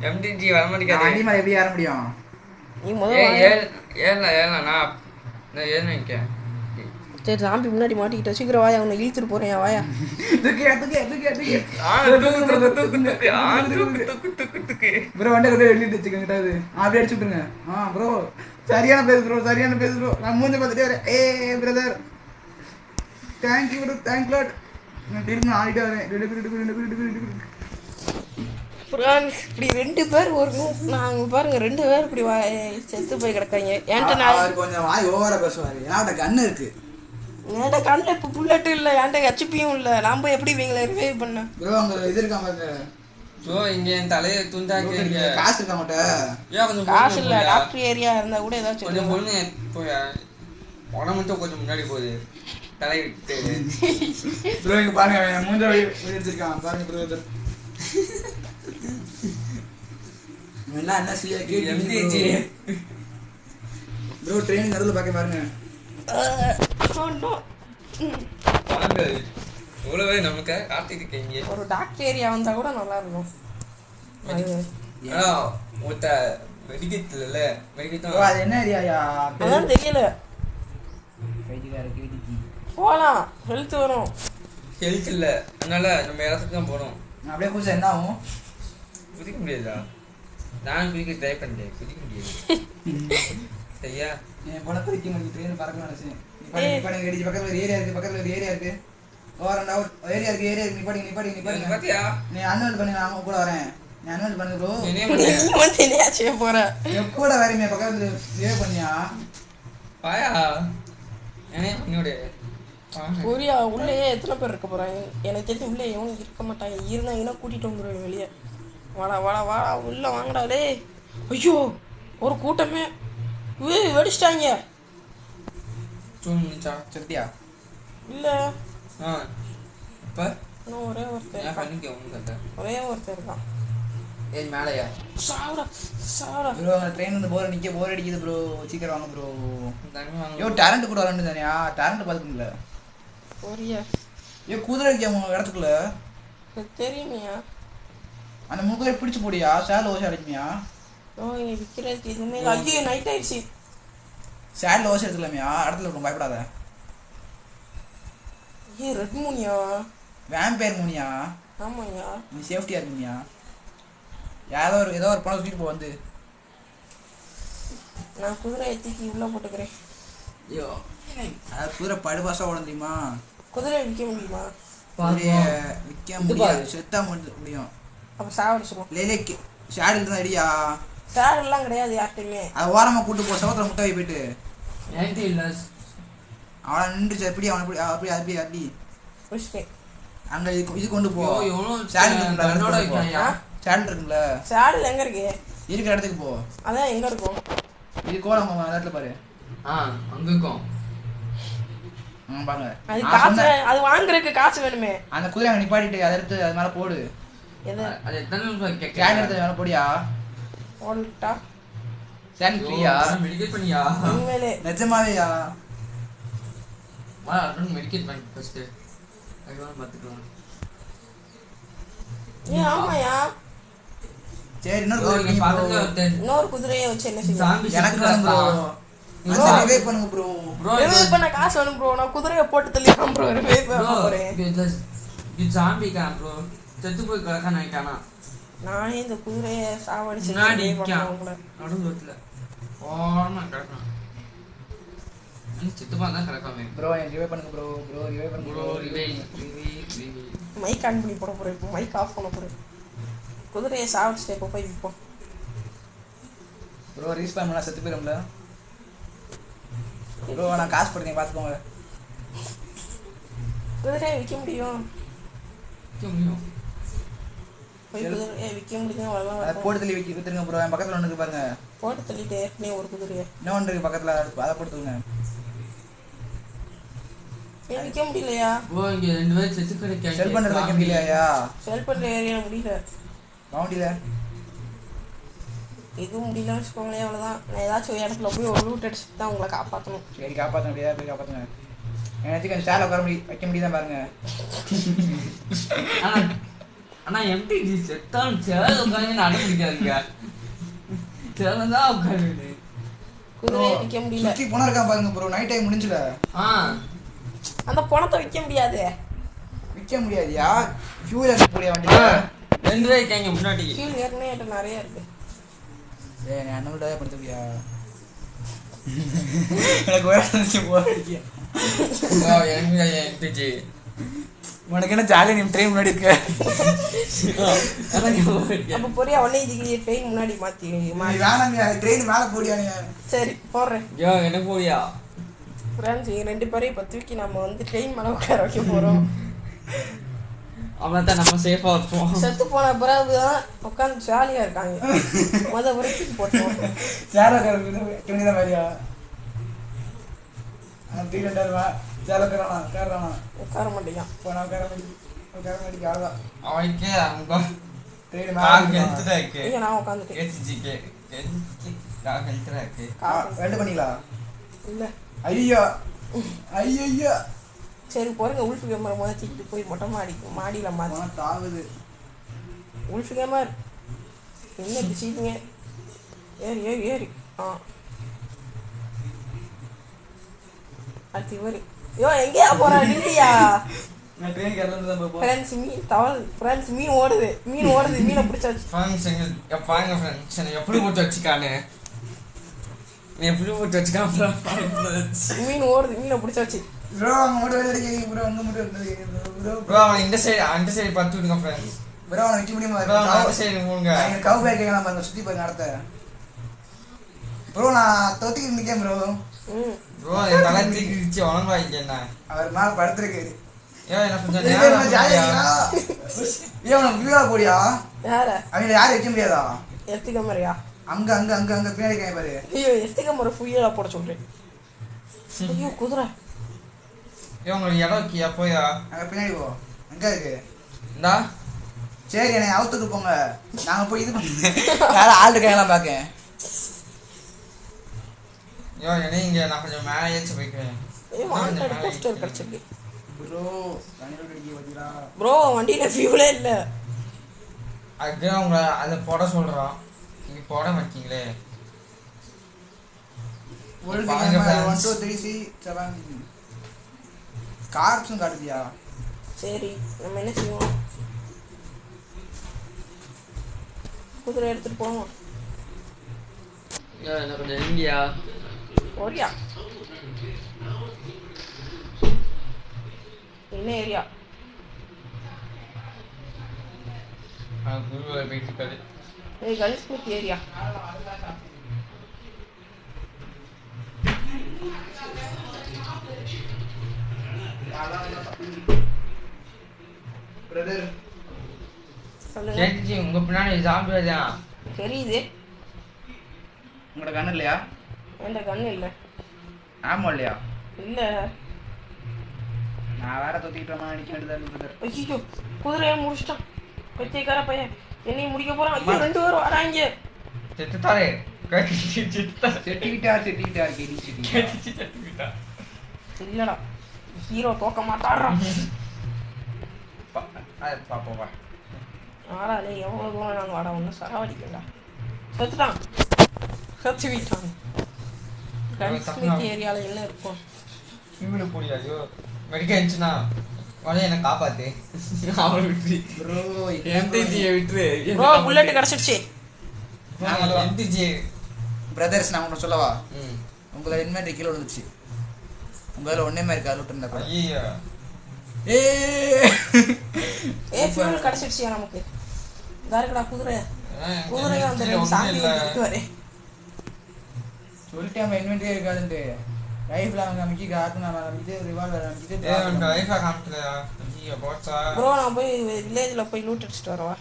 எம்டிஜி வர மாட்டேங்குது. வண்டி மேல எப்படி ஏற முடியும்? நீ ஏய் முதல்ல ஏறல நான் ஏறி நிக்கேன். சரி சாம்பி முன்னாடி மாட்டிக்கிட்ட. சீக்கிரம் வாயா, உன்னை இழுத்துட்டு போறேன் வாயா. ப்ரோ வண்டி கொண்டு வெளியிட்டு வச்சுக்கிட்டாது அப்படியே அடிச்சு விட்டுருங்க. ப்ரோ சரியான பேசு ப்ரோ நான் மூஞ்ச பார்த்துட்டே வரேன். Brother thank you bro thank lot. நான் திரும்பி ஆடிட்டே வரேன். இப்படி 2 பேர் நாங்க பாருங்க 2 பேர் இப்படி செத்து போய் கிடக்காங்க. ஏன்ட்ட நான் கொஞ்சம் வாய் ஓவரா பேசுவாரு. ஏன்னா கண்ணு இருக்கு. என்கிட்ட கண்ணில் இப்போ புல்லட்டும் இல்லை, என்கிட்ட ஹெச்பியும் இல்லை. நான் போய் எப்படி இவங்களை ரிவைவ் பண்ணேன்? ப்ரோ அங்க இது இருக்கா பாருங்க. ப்ரோ இங்க என் தலையை துண்டாக்கீங்க. காசு இருக்க மாட்டேன். காசு இல்லை, டாக்டர் ஏரியா இருந்தா கூட ஏதாச்சும் கொஞ்சம் பொண்ணு உடம்பு மட்டும் கொஞ்சம் முன்னாடி போகுது தலை விட்டு. ப்ரோ இங்க பாருங்க மூஞ்ச வச்சிருக்கான் பாருங்க ப்ரோ. என்ன செய்ய ப்ரோ ட்ரெயின் நடுவில் பார்க்க பாருங்க. இவ்வளவே நமக்கு காத்திருக்கீங்க. ஒரு டாக்டர் ஏரியா வந்தா கூட நல்லா இருக்கும். அது என்ன ஏரியாயா அதான் தெரியல. போலாம், ஹெல்த் வரும். ஹெல்த் இல்ல, அதனால நம்ம இடத்துக்கு தான் போறோம். அப்படியே குதிச்சா என்ன ஆகும்? குதிக்க முடியாதா? நான் குதிக்க ட்ரை பண்ணேன், குதிக்க முடியாது. சரியா என் போல குதிக்க முடியும். ட்ரெயின் பறக்க நினைச்சேன். பக்கத்துல ஒரு ஏரியா இருக்கு. ஏரியா இருக்கு. நிப்பாட்டிங்க. பாத்தியா நீ அன்வெல் பண்ணி நான் கூட வரேன். நீ அன்வெல் பண்ணு ப்ரோ. கூட வரீங்க பக்கத்துல சேவ் பண்ணியா பாயா என்னோட புரியா. உள்ளேயே எத்தனை பேர் இருக்க போறாங்க? எனக்கு தெரிஞ்சு உள்ளே எவனும் இருக்க மாட்டாங்க. இருந்தாங்கன்னா கூட்டிட்டு வந்துடுவேன் வெளியே. வாடா உள்ள வாங்கடாலே. ஐயோ ஒரு கூட்டமே வெடிச்சிட்டாங்க. சத்தியா இல்ல இப்ப இன்னும் ஒரே ஒருத்தர் இருக்கான். ஏய் மேலையா சாவடா ப்ரோ ட்ரெயின் வந்து போர் அடிக்குது ப்ரோ. சீக்கிரம் வாங்க ப்ரோ. யோ டேரண்ட் கூட வரணும் தானே? டேரண்ட் பார்த்துக்கல. போறியா? யோ குதிரை இருக்கியா உங்க இடத்துக்குள்ள? தெரியுமியா? அந்த முகரை பிடிச்சு போடியா. சேல் ஓசி அடிக்குமியா? ஓ இங்க விற்கிறதுக்கு எதுவுமே ஐயோ நைட் ஆயிடுச்சு. சேல் ஓசி எடுத்துக்கலாமியா? இடத்துல இருக்கும் பயப்படாத. ரெட் மூனியா? வேம்பயர் மூனியா? ஆமாய்யா. நீ சேஃப்டியா இருக்கீங்க. ஏதோ ஒரு பணம் சுற்றிட்டு போ வந்து. நான் குதிரை ஏற்றிக்கு உள்ள போட்டுக்கிறேன். ஐயோ குதிரை படுபாசா ஓட தெரியுமா? குதிரை விற்க முடியுமா? விற்க முடியாது, செத்தா முடியும். அப்போ சாவடிச்சிடும். லேலேக்கு ஷேடு இருந்தா அடியா? ஷேடெல்லாம் கிடையாது யார்கிட்டையுமே. அதை ஓரமாக கூட்டு போ. சவத்தில் முட்டாய் போயிட்டு இல்லை அவனை நின்றுச்சு. எப்படி அவனை அப்படி புடிச்சிட்டேன். அங்கே இது கொண்டு போ. சேடல் இருக்குல்ல, சேடல் எங்க இருக்கு? இருக்கிற இடத்துக்கு போ. அதான் எங்க இருக்கும்? இது கோலம் இடத்துல பாரு. அங்க இருக்கும் பாருங்க. அது காசு, அது வாங்குறதுக்கு காசு வேணுமே. அந்த குதிரை அங்கே நிப்பாட்டிட்டு அதை எடுத்து அது மேலே போடு. அது எத்தனை கேன் எடுத்து மேலே போடியா? போட்டா சேன் ஃப்ரீயா? மெடிக்கேட் பண்ணியா? உண்மையிலே நிஜமாவேயா? வா அப்புறம் மெடிக்கேட் பண்ணி ஃபர்ஸ்ட் அதுதான் பார்த்துக்கலாம். ஆமாயா. சரி இன்னொரு குதிரையை வச்சு என்ன செய்ய? எனக்கு ப்ரோ ரிவைவ் பண்ணுங்க ப்ரோ. ரிவைவ் பண்ண காசு வேணும் ப்ரோ. நான் குதிரையை போட்டு தள்ளிடுறேன் ப்ரோ. ரிவைவ் பண்ண போறேன். இது ஜாம்பி காம் ப்ரோ. செத்து போய் கிடக்கான்னு நினைக்கானா நானே இந்த குதிரையை சாவடிச்சு முன்னாடி பண்ணேன் உங்களை. நடுவுல ஓரமா கிடக்கான் செத்து தான் கிடக்காமே ப்ரோ என் ரிவே பண்ணுங்க ப்ரோ ரிவே பண்ணுங்க ப்ரோ ரிவே மைக் ஆன் பண்ணி போட போகிறேன், இப்போ மைக் ஆஃப் பண்ண போகிறேன். குதிரையை சாவடிச்சுட்டு இப்போ போய் விற்போம். ப்ரோ ரீஸ்பான் பண்ணா செத்து போயிரும்ல ப்ரோ. நான் காசு போடுறேன் பார்த்துக்கோங்க. குதிரையை விற்க முடியும், முடியும் போய் குதிரையை விற்க முடியும். அதை அவ்வளோதான் போட்டு தள்ளி விற்றுருங்க ப்ரோ. என் பக்கத்தில் ஒன்று இருக்கு பாருங்க, போட்டு தள்ளிட்டு ஏற்கனவே ஒரு குதிரையை இன்னொன்று இருக்கு பக்கத்தில், அதை போட்டுருங்க. விற்க முடியலையா? ப்ரோ இங்க 2 பேர் செத்து கிடைக்காங்க. செல் பண்ணுறது வைக்க முடியலையா? செல் பண்ணுற ஏரியா முடியல, பவுண்டியில் எதுவும் முடியலன்னு வச்சுக்கோங்களேன். அவ்வளோதான். நான் ஏதாச்சும் ஒரு இடத்துல போய் ஒரு லூட் அடிச்சுட்டு தான் உங்களை காப்பாற்றணும். சரி காப்பாற்ற முடியாது, போய் காப்பாற்றுங்க. எனக்கு கொஞ்சம் சேலை உட்கார வைக்க முடியுதான் பாருங்க. ஆனா எம்டி செத்தான் சேர் உட்காந்து நட பிடிக்காதுங்க. சேலதான் உட்காந்து குதிரையை விற்க முடியல. சுற்றி போனா இருக்கா பாருங்க ப்ரோ. நைட் டைம் முடிஞ்சுல, அந்த பணத்தை விற்க முடியாது. விற்க முடியாதியா? ஃபியூல் இருக்கக்கூடிய வண்டியில் 2 பேர் இருக்காங்க முன்னாடி. கீழ் ஏற்கனவே என்கிட்ட நிறைய இருக்கு. நீ அண்ணன் படுத்துக்கியா? எனக்கு வேலை போறீங்க. உனக்கு என்ன ஜாலியாக நீ ட்ரெயின் முன்னாடி இருக்க? அப்போ பொரியா உடனே இதுக்கு ட்ரெயின் முன்னாடி மாற்றி வேணாங்க, ட்ரெயின் மேலே போடியா நீ? சரி போடுறேன். எனக்கு போடியா ஃப்ரெண்ட்ஸ் 2 பேரையும் இப்போ தூக்கி நம்ம வந்து ட்ரெயின் மேலே உட்கார வைக்க போகிறோம். அவ்வளோதான், நம்ம சேஃபாக இருப்போம். செத்து போன பிறகு தான் உட்காந்து ஜாலியாக இருக்காங்க. வரைக்கும் போட்டோம். சேலை உட்கார மாதிரியா? சேலை உட்காரானா உட்கார மாட்டேங்க. போனா உட்கார மாட்டேங்க. அவ்வளோதான். அவனுக்கே அவங்க ட்ரெயின் கால் மேலே கெழுத்துதான் இருக்கு. ஐயா நான் உட்காந்துட்டேன். கால் கெழுத்துதான் இருக்கு. ரெண்டு பண்ணிங்களா? இல்லை ஐயோ ஐயோ சரி பொறுங்க. உல்ஃபு கேமரா முதச்சிக்கிட்டு போய் மொட்டை மாடியில் மாற்றி தாவுது. உல்ஃபு கேமர் என்ன பிடிச்சிங்க? ஏறி ஏறி ஏறி அடுத்து இவர் எங்கேயா போறா? இல்லையா ஃப்ரெண்ட்ஸ் மீன் ஓடுது, மீனை பிடிச்சாச்சு. ஃப்ரெண்ட்ஸ் எங்க பாருங்க ஃப்ரெண்ட்ஸ், என்னை எப்படி போட்டு வச்சுக்கானு, நீ எப்படி போட்டு வச்சுக்கான். மீன் ஓடுது, மீனை பிடிச்சாச்சு. ப்ரோ அங்க மட்டும் வெள்ளடிக்கீங்க ப்ரோ. அங்க மட்டும் வெள்ளடிக்கீங்க ப்ரோ. அவன் இந்த சைடு பார்த்து விடுங்க ஃப்ரெண்ட்ஸ். ப்ரோ அவனை வைக்க முடியுமா? ப்ரோ அந்த சைடு போங்க. கவு பேக் கேட்கலாம் பாருங்க, சுற்றி பாருங்க நடத்த. ப்ரோ நான் தொத்திக்கிட்டு நிற்கேன் ப்ரோ. ப்ரோ என் தலை தீக்கிடுச்சு உணவாயிக்க என்ன. அவர் மேலே படுத்துருக்காரு. என்ன கொஞ்சம் நேரம் போடியா? யார அவங்க யாரும் வைக்க முடியாதா? எஸ்டி கேமரையா? அங்க அங்க அங்க அங்க பின்னாடி காய் பாரு. ஐயோ எஸ்டி கேமரா ஃபுல்லா போட சொல்றேன். ஐயோ குதிரை உங்களுக்கு இடம் இருக்கியா? போயா அங்க பின்னாடி போ. எங்க இருக்கு? இந்தா சரி என்னை அவுத்துட்டு போங்க, நாங்க போய் இது பண்ணி யாரும் ஆள் இருக்காங்கலாம் பார்க்க. என்ன இங்க நான் கொஞ்சம் மேலே ஏச்சு போய்க்கிறேன். போஸ்டர் கிடைச்சிருக்கு ப்ரோ. வண்டியில் அடிக்க வந்தீங்களா ப்ரோ? வண்டியில ஃபியூலே இல்ல. அதுதான் உங்களை அதை போட சொல்றோம், நீங்க போட மாட்டீங்களே. 1 2 3 7 கார்ப்ஸும் காட்டுதியா? சரி நம்ம என்ன செய்வோம்? குதிரை எடுத்துட்டு போவோம். என்ன கொஞ்சம் எங்கேயா ஓரியா என்ன ஏரியா? குருவை போயிட்டு இருக்காது. கணேஷ்மித் ஏரியா. பிரதர் சொல்லுங்க. கேட்டுச்சு உங்க பின்னாடி ஜாம்பி தான் தெரியுது. உங்களோட கண்ணு இல்லையா? எந்த கண்ணு இல்லை. ஆமாம் இல்லையா? இல்லை நான் வேற தொத்திக்கிட்டோமா நினைக்க வேண்டியதான் பிரதர். ஐயோ குதிரையை முடிச்சிட்டான் பச்சைக்கார பையன். என்னையும் முடிக்க போறான். ஐயோ 2 பேரும் வராங்க. செத்துட்டாரே. செட்டிக்கிட்டார் கேடி செத்துக்கிட்டா. இல்லடா ஹீரோ தோக்க மாட்டாடுறான். பாப்போவா ஆடாலே எவ்வளோ தூரம் நாங்கள் வாடா ஒன்றும் சரவடிக்கண்டா. செத்துட்டான். செத்து விட்டான். கன்ஸ்மித் ஏரியாவில் என்ன இருக்கும்? இவ்வளோ முடியாது மெடிக்கல் இருந்துச்சுன்னா உடனே என்னை காப்பாத்து அவரை விட்டு ப்ரோ எம்டிஜியை விட்டுரு ப்ரோ புல்லட் கிடச்சிடுச்சு. எம்டிஜி பிரதர்ஸ் நான் ஒன்று சொல்லவா? ம் உங்களை இன்வென்ட்ரி கீழே விழுந்துச்சு. உங்களால் ஒன்றே மாதிரி இருக்கா லூட் இருந்தா கூட. ஐயோ ஃபியூல் கிடச்சிடுச்சியா நமக்கு. தாருக்கடா குதிரை குதிரை அந்த ரெண்டு சாமி வர சொல்லிட்டு அவன் இன்வென்ட்ரியே இருக்காதுன்ட்டு லைஃப்ல அவங்க அமைக்கி காட்டுனா அமைக்கிட்டு ரிவால்வர் அமைக்கிட்டு லைஃபா காமிக்கலையா? ஐயோ போச்சா ப்ரோ நான் போய் வில்லேஜில் போய் லூட் அடிச்சுட்டு வரவா?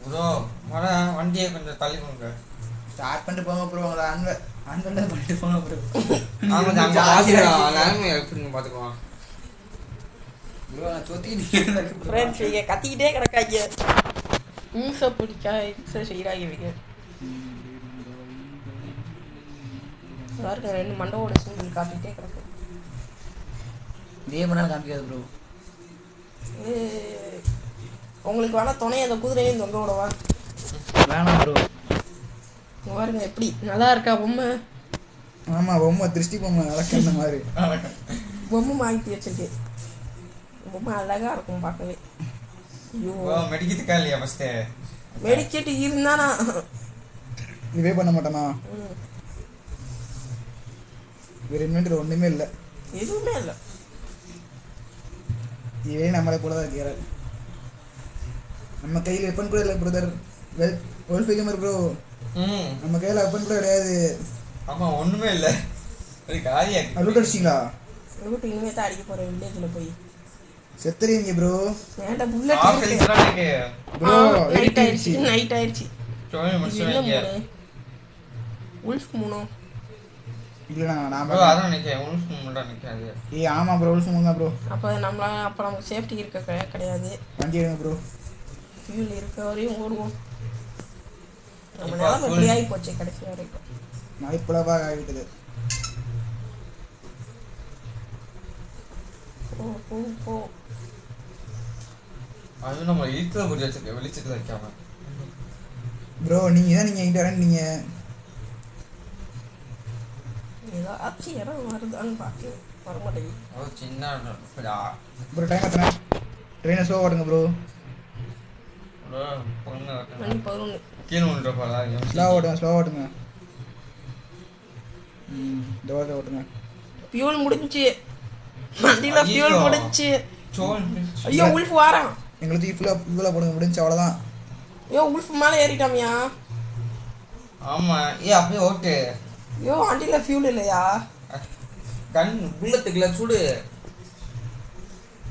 ப்ரோ வர வண்டியை கொஞ்சம் தள்ளி கொடுங்க. ஸ்டார்ட் பண்ணிட்டு போங்க ப்ரோ. உங்களை அன்வெண்டர் பண்ணிட்டு போங்க ப்ரோ. நிலைமை எப்படின்னு பார்த்துக்குவோம். ப்ரோ நான் சொத்திக்கிட்டு ஃப்ரெண்ட்ஸ் இங்கே கத்திக்கிட்டே கிடக்காங்க. இம்சை பிடிச்சா இம்சை செய்கிறாங்க இவங்க. பாருங்க ரெண்டு மண்டவோட சிங்கிள் காட்டிகிட்டே கிடக்கு. இதே பண்ணாலும் காமிக்காது ப்ரோ. உங்களுக்கு வேணா துணை அந்த குதிரையும் தொங்க விடவா? வேணாம் ப்ரோ. பாருங்க எப்படி நல்லா இருக்கா பொம்மை? ஆமாம் பொம்மை திருஷ்டி பொம்மை நடக்கிற மாதிரி பொம்மை மாற்றி வச்சிருக்கு. பொம்மை அழகாக இருக்கும் பார்க்கவே. ஐயோ மெடிக்கிறதுக்கா இல்லையா ஃபஸ்ட்டு? மெடிக்கெட்டு இருந்தானா இதே பண்ண மாட்டேனா? வேறு இன்வென்ட்ரி ஒன்றுமே இல்லை. எதுவுமே இல்லை. இதே நம்மளை கூட தான் இருக்கிறார். நம்ம கையில் வெப்பன் கூட இல்லை பிரதர். வெல்ஃபி gamer bro. நம்ம கையில் வெப்பன் கூட கிடையாது. ஆமாம் ஒன்றுமே இல்லை. அது காலியாக லூட் அடிச்சிங்களா? லூட் இனிமே தான் அடிக்க போகிறேன் வில்லேஜில் போய். செத்துறீங்க ப்ரோ. ஏன்டா புல்லட் ப்ரோ நைட் ஆயிடுச்சு. நைட் ஆயிடுச்சு. இல்லை உல்ஃப் மூணோ இல்லைண்ணா நான் அதான் நினைக்கிறேன். உல்ஃப் மட்டும் நிற்காது. ஆமாம் ப்ரோ உல்ஃப் மூணு தான் ப்ரோ. அப்போ நமக்கு சேஃப்டி இருக்க கிடையாது. வண்டி எடுங்க ப்ரோ. ஃபியூல் இருக்க வரையும் ஓடுவோம். நம்ம நிலம எப்படி ஆகி போச்சு கடைசி வரைக்கும். மழைப்புலவாக ஆகிவிட்டது. போ அது நம்ம இருக்கிற புரிய வச்சிருக்கேன் வெளிச்சத்தில் வைக்காம. ப்ரோ நீங்கள் தான் நீங்கள் எங்கிட்ட வரேன். நீங்கள் ஏதாச்சும் இடம் வருதான்னு பார்த்து வரமாட்டேங்குது. ஒரு சின்ன ப்ரோ டைம் எத்தனை? ட்ரெயினை ஸ்லோ ஓடுங்க ப்ரோ. மணி 11. கீழே ஒன்று போதா? ஸ்லோ ஓட்டுங்க. டோரில் ஓட்டுங்க. ஃபியூல் முடிஞ்சுச்சு. வண்டியில் ஃபியூல் முடிஞ்சுச்சு. ஐயோ உல்ஃப் வாரான். எங்களுக்கு ஃபுல்லாக போடுங்க. முடிஞ்சு அவ்வளோதான். ஐயோ உல்ஃப் மேலே ஏறிட்டாமியா? ஆமாம். அப்படியே ஓட்டு. ஐயோ வண்டியில் ஃபியூல் இல்லையா? கண் புல்லத்துக்குல சுடு.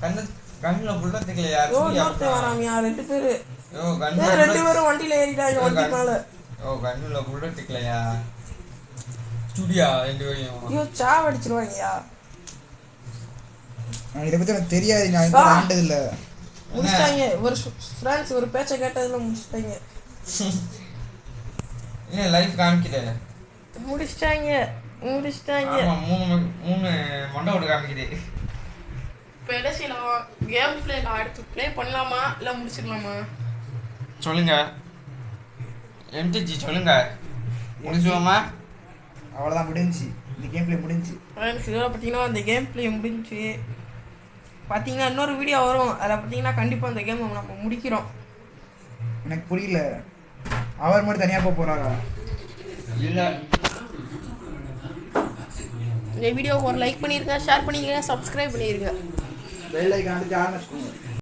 கண்ணில் புல்லத்துக்குலையா? ஐயோ இன்னொருத்தன் வராமியா? 2 பேர். ஐயோ 2 பேரும் வண்டியில் ஏறிட்டாங்க வண்டி மேலே. ஐயோ கண்ணில் புல்லத்துக்குலையா? சுடியா 2 பேரையும். ஐயோ சாவடிச்சிருவாங்கயா. இதை பற்றி எனக்கு தெரியாது. நான் எங்கே ஆண்டதில்லை. முடிச்சிட்டாங்க. ஒரு ஃப்ரெண்ட்ஸ் ஒரு பேச்சை கேட்டதுல முடிச்சிட்டாங்க. இல்லை லைஃப் காமிக்கல. முடிச்சிட்டாங்க. மூணு மண்டை ஓட்டு காமிக்குது. இப்போ என்ன செய்யலாம்? கேம் பிளே அடுத்து ப்ளே பண்ணலாமா இல்லை முடிச்சிடலாமா? சொல்லுங்க எம்டிஜி சொல்லுங்க. முடிச்சுவோமா? அவ்வளோதான் முடிஞ்சு. இந்த கேம் பிளே முடிஞ்சு. இதோட பார்த்தீங்கன்னா அந்த கேம் பிளே முடிஞ்சு. பார்த்தீங்கன்னா இன்னொரு வீடியோ வரும். அதில் பார்த்தீங்கன்னா கண்டிப்பாக அந்த கேம் நம்ம முடிக்கிறோம். எனக்கு புரியல. அவர் மட்டும் தனியாக போக போகிறாரா? இல்லை. இந்த வீடியோவுக்கு ஒரு லைக் பண்ணிடுங்க, ஷேர் பண்ணிடுங்க, சப்ஸ்கிரைப் பண்ணிடுங்க. பெல் ஐக்கான் அடிச்சு ஆரம்பிச்சுக்கோங்க.